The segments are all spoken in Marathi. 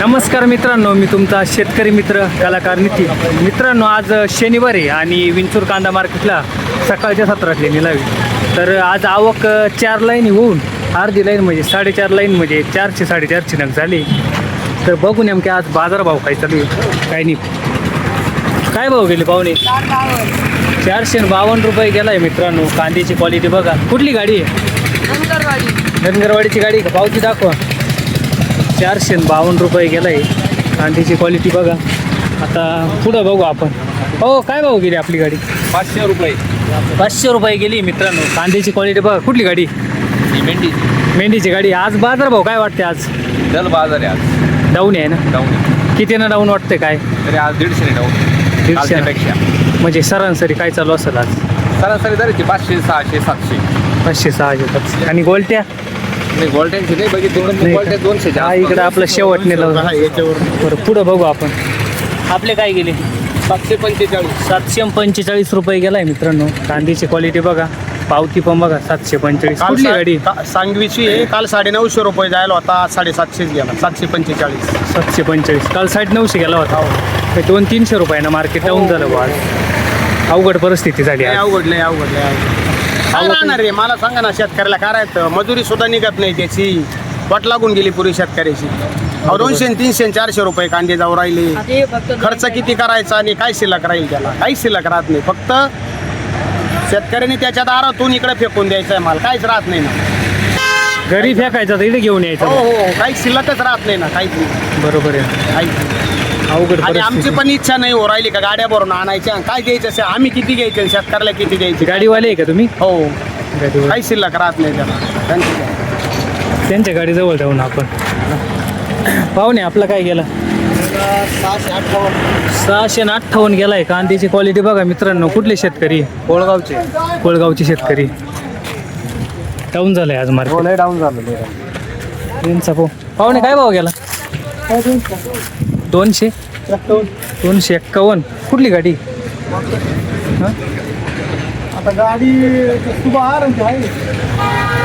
नमस्कार मित्रांनो, मी तुमचा शेतकरी मित्र कलाकार नितीन. मित्रांनो, आज शनिवार आहे आणि विंचूर कांदा मार्केटला सकाळच्या सत्रातले निलावी. तर आज आवक 4 लाईन होऊन अर्धी लाईन म्हणजे 4.5 लाईन म्हणजे 400-450 नग झाली. तर बघू नेमके आज बाजारभाव काय चालू आहे काय नाही. काय भाव गेले पाहुणे? 452 रुपये गेला आहे मित्रांनो. कांद्याची क्वालिटी बघा. कुठली गाडी आहे? धनगरवाडीची गाडी का? पावती दाखवा. 452 रुपये गेला आहे. कांद्याची क्वालिटी बघा. आता पुढं बघू आपण. हो, काय भाव गेली आपली गाडी? 500 रुपये. 500 रुपये गेली मित्रांनो. कांद्याची क्वालिटी बघा. कुठली गाडी? मेंढी मेंढीची गाडी. आज बाजारभाव काय वाटते? आज दल बाजार आहे आज. डाऊन आहे ना? डाऊन. कितीनं डाऊन वाटते काय? तरी आज 150 डाऊन. 150 पेक्षा म्हणजे सरासरी काय चालू असेल आज? सरासरी धरायची 500, 600, 700. 500, 600, 700. आणि गोलट्या? नाही गोल्ड्यांची नाही बघितली. नाही गोल्ड्या 200. हा, इकडं आपलं शेवट नेलं. बरं, पुढं बघू आपण. आपले काय गेले? 745. 745 रुपये गेलाय मित्रांनो. कांद्याची क्वालिटी बघा. पावती पण बघा. 745. कुठली गाडी? सांगवीची आहे. काल 950 रुपये जायला होता. 750 गेला. 745. 745. काल 950 गेला होता. 200-300 रुपयानं मार्केट डाऊन झालं बा. आज अवघड परिस्थिती झाली आज. अवघड नाही काय राहणार रे? मला सांगा ना, शेतकऱ्याला करायचं मजुरी सुद्धा निघत नाही त्याची. वाट लागून गेली पुरी शेतकऱ्याची. 200-300-400 रुपये कांदे जाऊ राहिले. खर्च किती करायचा आणि काय शिल्लक राहील? त्याला काहीच शिल्लक राहत नाही. फक्त शेतकऱ्याने त्याच्या दारातून इकडे फेकून द्यायचा आहे माल. काहीच राहत नाही ना. घरी फेकायचा तर इथे घेऊन यायचं. हो, काहीच शिल्लकच राहत नाही ना. काहीच नाही. बरोबर आहे. काहीच. अवघड आणि आमची परिस्थिती. पण इच्छा नाही हो राहिली का गाड्या भरून आणायच्या. काय द्यायचं असेल आम्ही किती घ्यायचे, शेतकऱ्याला किती द्यायचे? गाडीवाले आहे का तुम्ही? हो, गाडीवाले. काही शिल्लक राहत नाही त्याला. त्यांच्या गाडीजवळ जाऊन आपण पाहुणे. आपला काय गेला? 658 गेलाय. कांद्याची क्वालिटी बघा मित्रांनो. कुठले शेतकरी? कोळगावचे शेतकरी. डाऊन झालाय आज मार्केट. डाऊन झालं. पाहुणे काय भाव गेला? 251. कुठली गाडी? आता गाडी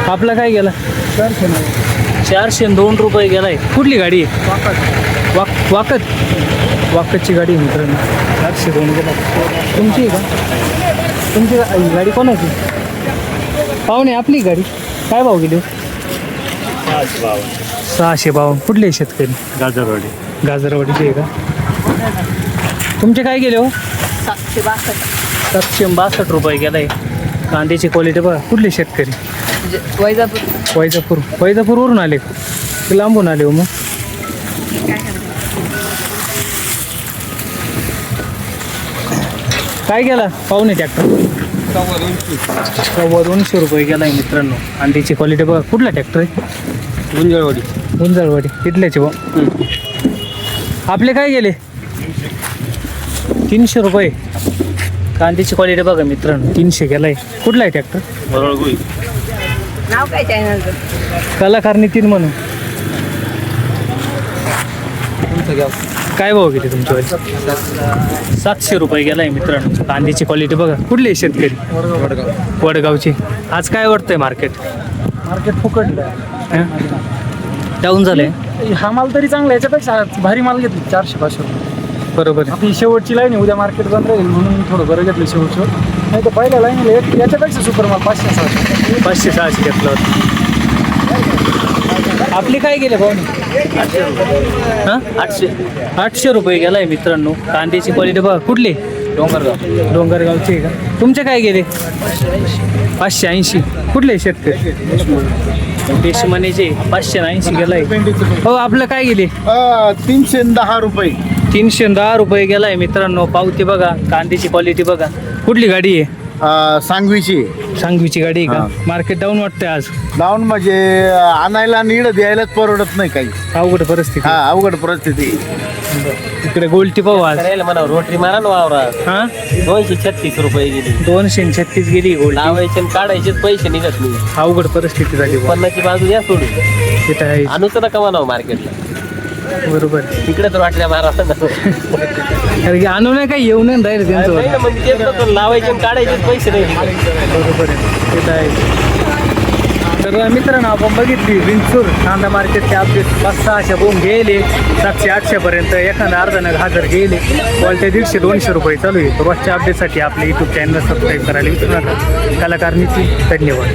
आपला काय गेला? 402 रुपये गेलाय. कुठली गाडी? वाकतची गाडी आहे मित्रांनो. 402 गेला. तुमची आहे का? तुमची गाडी कोणाची? पाहुणे आपली गाडी. काय भाव गेली? 652. कुठले शेतकरी? गाजरवाडीचे आहे का? तुमचे काय गेले हो? 762 रुपये गेलाय. कांद्याची क्वालिटी बघा. कुठले शेतकरी? वैजापूरवरून आले का? की लांबून आले हो मग? काय गेला पाहुणे ट्रॅक्टर? 200 रुपये गेलाय मित्रांनो. कांद्याची क्वालिटी बघा. कुठला ट्रॅक्टर आहे? गुंजळवाडी. इथल्याचे भाऊ. आपले काय गेले? 300 रुपये. कांद्याची क्वालिटी बघा मित्रांनो. 300 गेलाय. कुठला आहे ट्रॅक्टर? नाव काय चॅनलचं? कलाकार नितीन म्हणून. काय भाव गेले तुमच्या? 700 रुपये गेलाय मित्रांनो. कांद्याची क्वालिटी बघा. कुठले शेतकरी? वडगावचे. आज काय वाटतंय मार्केट? फुकटलं. डाऊन झालंय. हा माल तरी चांगला. याच्यापेक्षा भारी माल घेतली 400-500 रुपये. बरोबर. आपली शेवटची लाईन आहे. उद्या मार्केट बंद राहील म्हणून थोडं बरं घेतलं शेवटचं. नाही तर पहिल्या लाईन याच्यापेक्षा सुपर माल 500-600. 500-600 घेतलं होतं. आपले काय गेले भाऊ? 800 रुपये गेलाय मित्रांनो. कांद्याची क्वालिटी बघा. कुठले? डोंगरगावचे आहे का? तुमचे काय गेले? 580. कुठले शेतकरी? देशमानेचे. 580 गेलाय. हो, आपलं काय गेले? 310 रुपये. 310 रुपये गेलाय मित्रांनो. पावती बघा. कांद्याची क्वालिटी बघा. कुठली गाडी आहे? सांगवीची. सांगवीची गाडी आहे का? मार्केट डाऊन वाटतंय आज. डाऊन म्हणजे आणायला नीड द्यायलाच परवडत नाही काही. अवघड परिस्थिती. अवघड परिस्थिती. इकडे गोल्टी पाहू आज. म्हणा रोटरी मारा ना वावरात. हा, 236 रुपये गेली. 236 गेली गोल्टी. लावायचे आणि काढायचेच पैसे निघत नाही. अवघड परिस्थिती झाली. उत्पन्नाची बाजू या सोडून तिथं आहे. आणूच नका म्हणावं मार्केटला. बरोबर. तिकडे तर वाटल्या मारा. कारण की आणू नाही काही येऊ नाही राहील त्यांचं. नाही ना, म्हणजे तेच तर लावायचे आणि काढायचेच पैसे नाही. बरोबर आहे. तिथं आहे. तर मित्रांनो आपण बघितली विंचूर कांदा मार्केटचे अपडेट 500-600 बोंब गेले 700-800 पर्यंत एखादा अर्धा नग हजार गेले क्वालिटी 150-200 रुपये चालू आहे. रोजच्या अपडेटसाठी आपले यूट्यूब चॅनल सबस्क्राईब करायला विसरू नका. कलाकार नीती धन्यवाद.